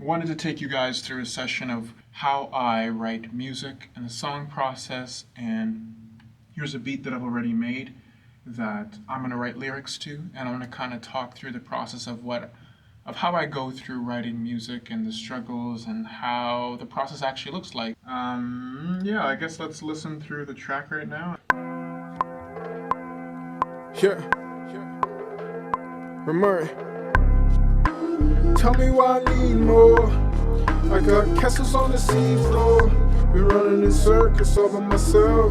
Wanted to take you guys through a session of how I write music and the song process, and here's a beat that I've already made that I'm going to write lyrics to, and I'm going to kind of talk through the process of how I go through writing music and the struggles and how the process actually looks like. Yeah, I guess let's listen through the track right now. Yeah. Remmorii. Tell me why I need more. I got castles on the seafloor. Been running in circus all by myself.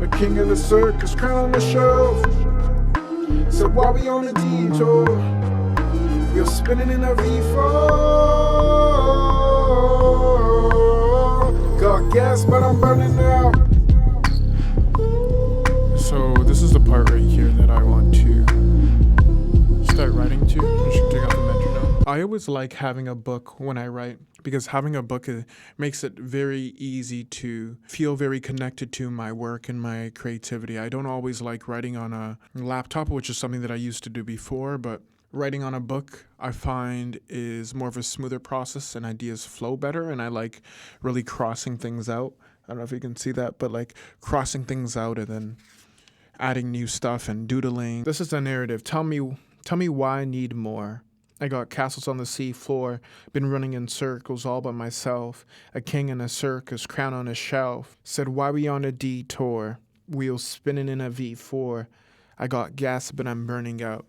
A king of the circus, crown on the shelf. Said why we on a detour? We're spinning in a V4. Got gas, but I'm burning out. So this is the part right here that I want to start writing to. I should take out the metronome. I always like having a book when I write, because having a book makes it very easy to feel very connected to my work and my creativity. I don't always like writing on a laptop, which is something that I used to do before, but writing on a book I find is more of a smoother process and ideas flow better, and I like really crossing things out. I don't know if you can see that, but like crossing things out and then adding new stuff and doodling. This is the narrative. Tell me why I need more. I got castles on the sea floor, been running in circles all by myself. A king in a circus, crown on a shelf. Said why we on a detour? Wheels spinning in a V4. I got gas but I'm burning out.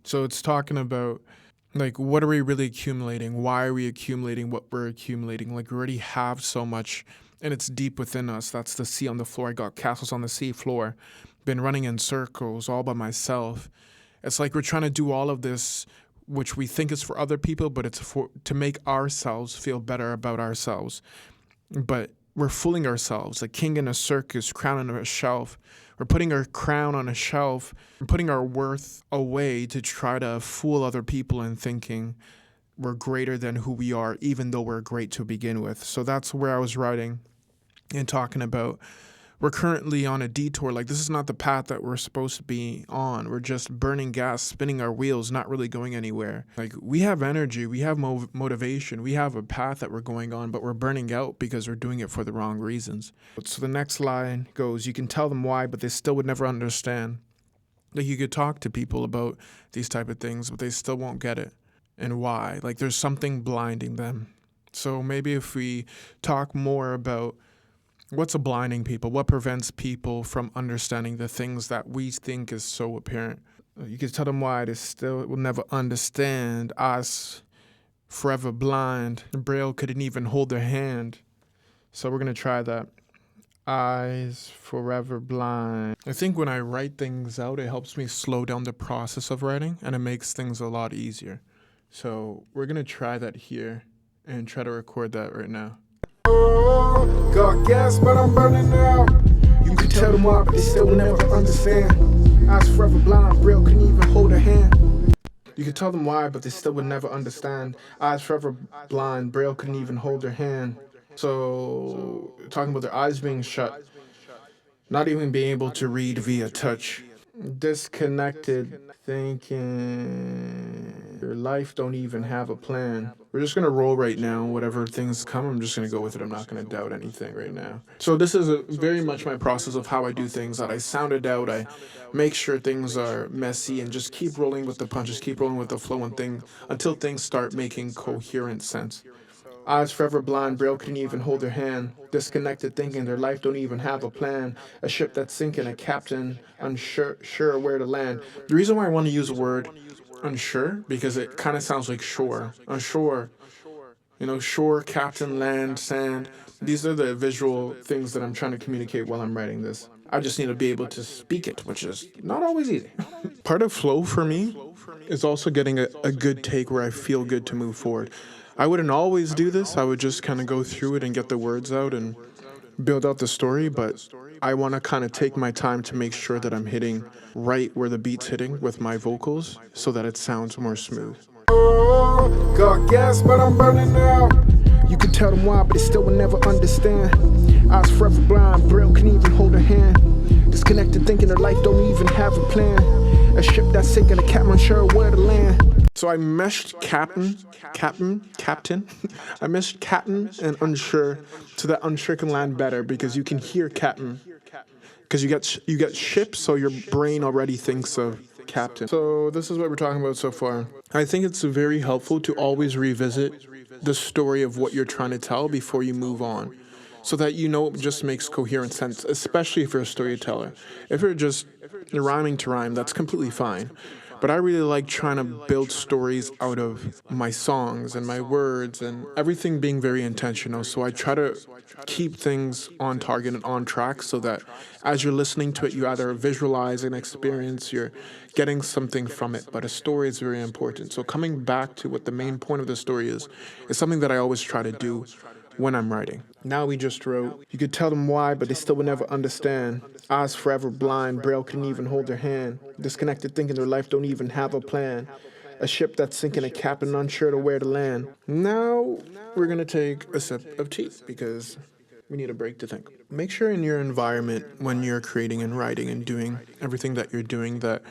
So it's talking about, like, what are we really accumulating? Why are we accumulating what we're accumulating? Like, we already have so much, and it's deep within us. That's the sea on the floor. I got castles on the sea floor. Been running in circles all by myself. It's like we're trying to do all of this, which we think is for other people, but it's to make ourselves feel better about ourselves. But we're fooling ourselves. A king in a circus, crown on a shelf. We're putting our crown on a shelf and putting our worth away to try to fool other people and thinking we're greater than who we are, even though we're great to begin with. So that's where I was writing and talking about. We're currently on a detour. Like, this is not the path that we're supposed to be on. We're just burning gas, spinning our wheels, not really going anywhere. Like, we have energy, we have motivation, we have a path that we're going on, but we're burning out because we're doing it for the wrong reasons. So the next line goes, you can tell them why, but they still would never understand. Like, you could talk to people about these type of things, but they still won't get it. And why? Like, there's something blinding them. So maybe if we talk more about what's blinding people? What prevents people from understanding the things that we think is so apparent? You can tell them why they still will never understand. Us, forever blind. Braille couldn't even hold their hand. So we're going to try that. Eyes, forever blind. I think when I write things out, it helps me slow down the process of writing, and it makes things a lot easier. So we're going to try that here and try to record that right now. Got gas, but I'm burning out. You can tell them why, but they still will never understand. Eyes forever blind, Braille couldn't even hold her hand. You can tell them why, but they still would never understand. Eyes forever blind, Braille couldn't even hold her hand. So, talking about their eyes being shut, not even being able to read via touch. Disconnected, thinking your life don't even have a plan. We're just gonna roll right now. Whatever things come, I'm just gonna go with it. I'm not gonna doubt anything right now. So this is very much my process of how I do things. That I sound it out. I make sure things are messy and just keep rolling with the punches, keep rolling with the flow and until things start making coherent sense. Eyes forever blind, Braille couldn't even hold their hand. Disconnected, thinking their life don't even have a plan. A ship that's sinking, a captain unsure where to land. The reason why I want to use the word unsure, because it kind of sounds like shore. Unsure, shore, captain, land, sand. These are the visual things that I'm trying to communicate while I'm writing this. I just need to be able to speak it, which is not always easy. Part of flow for me is also getting a good take where I feel good to move forward. I wouldn't always do this. I would just kind of go through it and get the words out and build out the story, but I want to kind of take my time to make sure that I'm hitting right where the beat's hitting with my vocals so that it sounds more smooth. Got gas, but I'm burning out. You can tell them why, but they still will never understand. Eyes forever blind, Braille can't even hold her hand. Disconnected, thinking their life don't even have a plan. A ship that's sinking, a captain unsure where to land. So I meshed captain. I meshed captain and unsure so that unsure can land better because you can hear captain. Because you get ship, so your brain already thinks of captain. So this is what we're talking about so far. I think it's very helpful to always revisit the story of what you're trying to tell before you move on, so that you know it just makes coherent sense, especially if you're a storyteller. If you're just rhyming to rhyme, that's completely fine. But I really like trying to build stories out of my songs and my words and everything being very intentional. So I try to keep things on target and on track so that as you're listening to it, you either visualize an experience, you're getting something from it. But a story is very important. So coming back to what the main point of the story is something that I always try to do when I'm writing. Now we just wrote, you could tell them why, but they still would never understand. Eyes forever blind, Braille couldn't even hold their hand. Disconnected, thinking their life don't even have a plan. A ship that's sinking, a captain unsure to where to land. Now we're gonna take a sip of tea because we need a break to think. Make sure in your environment when you're creating and writing and doing everything that you're doing that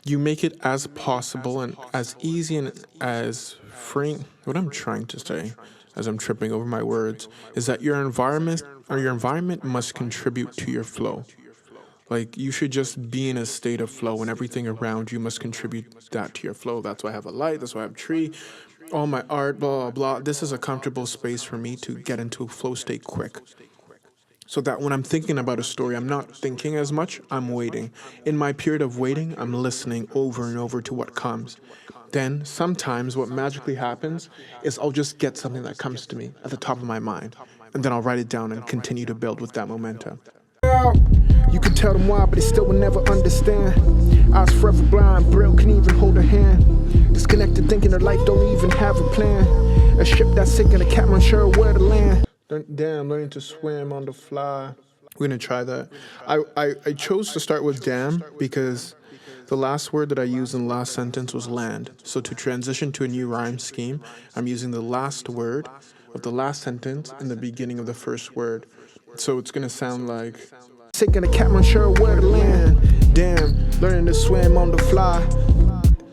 you make it as possible and as easy and as freeing. What I'm trying to say, as I'm tripping over my words, is that your environment must contribute to your flow. Like you should just be in a state of flow, and everything around you must contribute that to your flow. That's why I have a light. That's why I have a tree. All my art, blah blah blah. This is a comfortable space for me to get into a flow state quick. So that when I'm thinking about a story, I'm not thinking as much, I'm waiting. In my period of waiting, I'm listening over and over to what comes. Then, sometimes what magically happens is I'll just get something that comes to me at the top of my mind, and then I'll write it down and continue to build with that momentum. You can tell them why, but they still will never understand. Eyes forever blind, Braille can even hold a hand. Disconnected, thinking their life don't even have a plan. A ship that's sinking, a captain unsure where to land. Damn, learning to swim on the fly. We're gonna try that. I chose to start with damn because the last word that I used in the last sentence was land. So to transition to a new rhyme scheme, I'm using the last word of the last sentence in the beginning of the first word. So it's gonna sound like sinking a captain unsure where to land. Damn, learning to swim on the fly.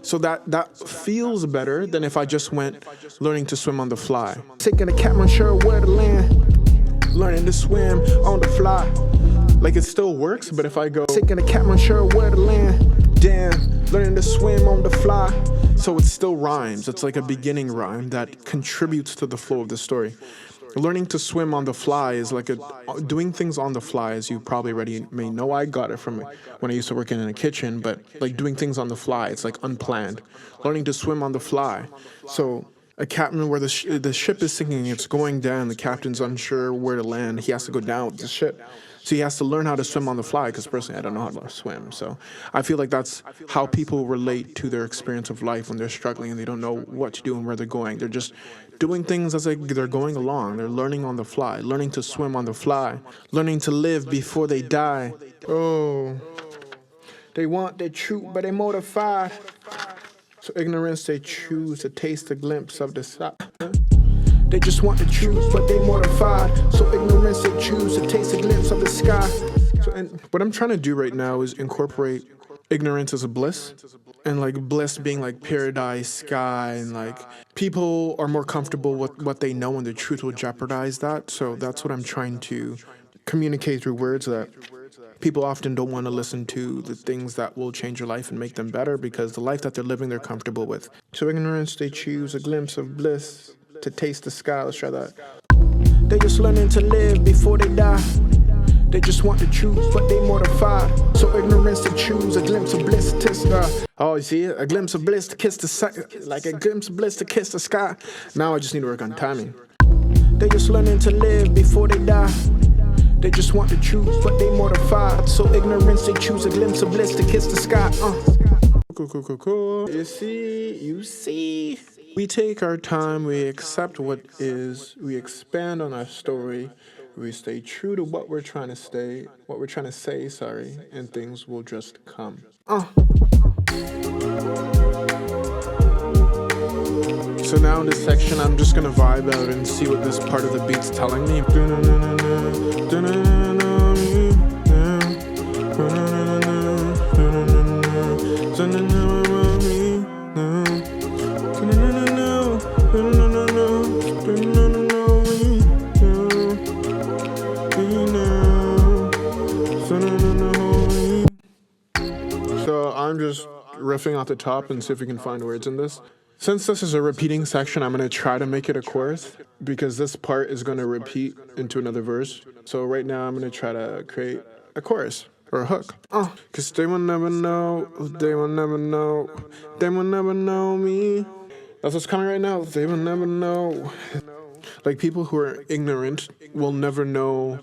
So that feels better than if I just went learning to swim on the fly. Taking a captain unsure where to land. Learning to swim on the fly. Like it still works, but if I go taking a captain unsure where to land. Damn, learning to swim on the fly. So it still rhymes. It's like a beginning rhyme that contributes to the flow of the story. Learning to swim on the fly is like doing things on the fly, as you probably already may know. I got it from when I used to work in a kitchen, but like doing things on the fly, it's like unplanned. Learning to swim on the fly. So a captain where the ship is sinking, it's going down, the captain's unsure where to land, he has to go down with the ship. So he has to learn how to swim on the fly, because personally I don't know how to swim. So I feel like that's how people relate to their experience of life when they're struggling and they don't know what to do and where they're going. They're just doing things as they're going along. They're learning on the fly, learning to swim on the fly, learning to live before they die. Oh, they want their truth, but they mortified. So ignorance, they choose to taste a glimpse of the side. They just want the truth, but they mortified. So ignorance, they choose to taste a glimpse of the sky. So, and what I'm trying to do right now is incorporate ignorance as a bliss, and like bliss being like paradise, sky, and like people are more comfortable with what they know, and the truth will jeopardize that. So that's what I'm trying to communicate through words, that people often don't want to listen to the things that will change their life and make them better, because the life that they're living, they're comfortable with. So ignorance, they choose a glimpse of bliss to taste the sky. Let's try that. They just learning to live before they die. They just want the truth, but they mortified. So ignorance, they choose a glimpse of bliss to sky. Oh, you see it? A glimpse of bliss to kiss the sky. Like a glimpse of bliss to kiss the sky. Now I just need to work on timing. They just learning to live before they die. They just want the truth, but they mortified. So ignorance, they choose a glimpse of bliss to kiss the sky. Cool. You see. We take our time, we accept what is, we expand on our story, we stay true to what we're trying to say, and things will just come. So now in this section, I'm just gonna vibe out and see what this part of the beat's telling me. riffing off the top and see if we can find words in this. Since this is a repeating section, I'm going to try to make it a chorus because this part is going to repeat into another verse. So right now I'm going to try to create a chorus or a hook. Cause they will never know, they will never know, they will never know me. That's what's coming right now. They will never know. Like people who are ignorant will never know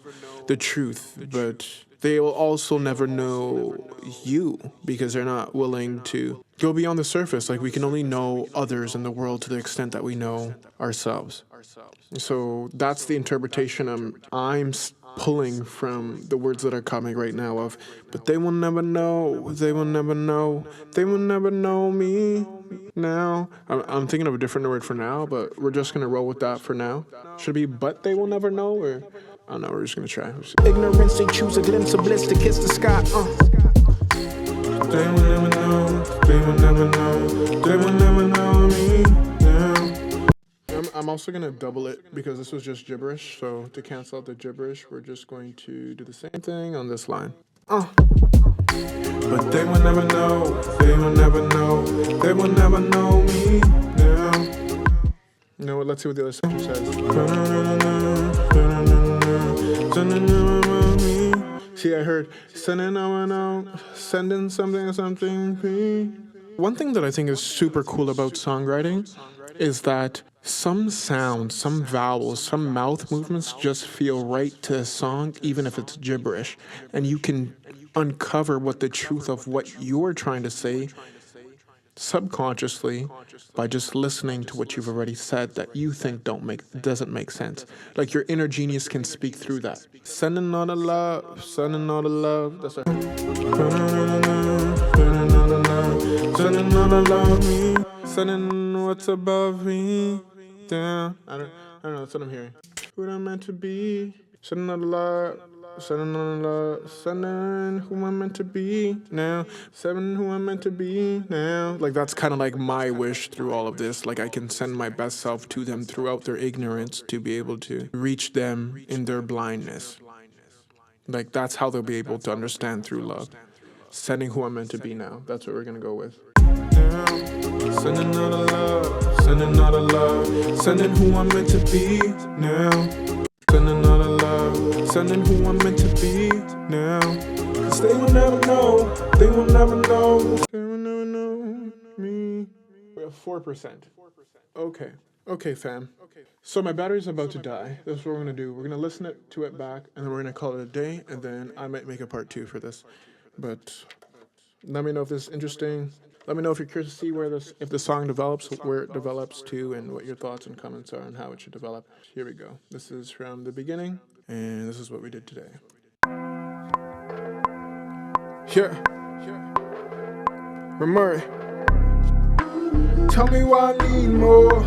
the truth, but they will also never know you because they're not willing to go beyond the surface. Like we can only know others in the world to the extent that we know ourselves. So that's the interpretation I'm pulling from the words that are coming right now of, but they will never know, they will never know, they will never know me now. I'm thinking of a different word for now, but we're just going to roll with that for now. Should it be, but they will never know, or I don't know, we're just going to try. Ignorance, they choose a glimpse of bliss to kiss the sky. They will never know, they will never know, they will never know me now. I'm also going to double it because this was just gibberish, so to cancel out the gibberish, we're just going to do the same thing on this line. But they will never know, they will never know, they will never know me now. You know what, let's see what the other section says. See, I heard, sending something. One thing that I think is super cool about songwriting is that some sounds, some vowels, some mouth movements just feel right to a song, even if it's gibberish. And you can uncover what the truth of what you're trying to say subconsciously by just listening to what you've already said that you think doesn't make sense. Like your inner genius can speak through that. Sending all the love, sending all the love. That's what. Sending all the love me, sending what's above me down. I don't know. That's what I'm hearing. Who I'm meant to be, sending all the love. Sending who I'm meant to be now. Sending who I'm meant to be now. Like that's kind of like my wish through all of this. Like I can send my best self to them throughout their ignorance to be able to reach them in their blindness. Like that's how they'll be able to understand through love. Sending who I'm meant to be now. That's what we're gonna go with. Now, sending all the love, sending all the love, sending who I'm meant to be now. Sending all the love, sending who I'm meant to be now. Cause they will never know, they will never know, they will never know me. We have 4%. Okay, fam. So my battery's about to die. This is what we're gonna do. We're gonna listen to it back, and then we're gonna call it a day, and then I might make a part 2 for this. But let me know if this is interesting. Let me know if you're curious to see if the song develops, where it develops to, and what your thoughts and comments are on how it should develop. Here we go. This is from the beginning, and this is what we did today. Here. Remmorii. Tell me why I need more.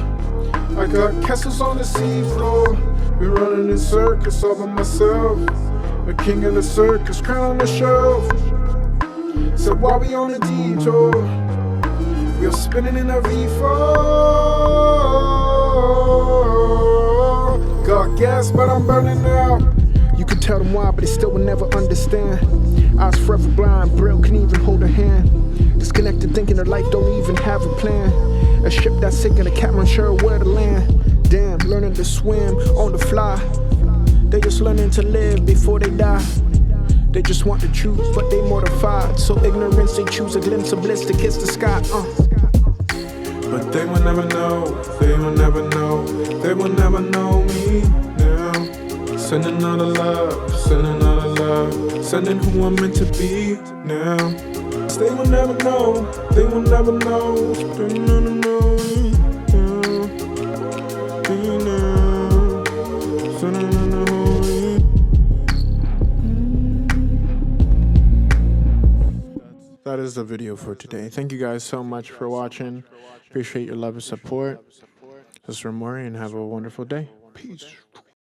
I got castles on the seafloor. Been running in circus all by myself. A king of the circus, crown on the shelf. So while we on a detour, we're spinning in a V4. Got gas, but I'm burning out. You can tell them why, but they still will never understand. I was forever blind, Braille can even hold a hand. Disconnected, thinking their life don't even have a plan. A ship that's sinking, a captain unsure where to land. Damn, learning to swim on the fly. They just learning to live before they die. They just want the truth, but they mortified. So ignorance, they choose a glimpse of bliss to kiss the sky. But they will never know, they will never know, they will never know me now. Sending all the love, sending all the love, sending who I'm meant to be now. They will never know, they will never know, they will never know me now. Sending all the That is the video for today. Thank you guys so much for watching. Appreciate your love and support. This is Remmorii, and have a wonderful day. Peace.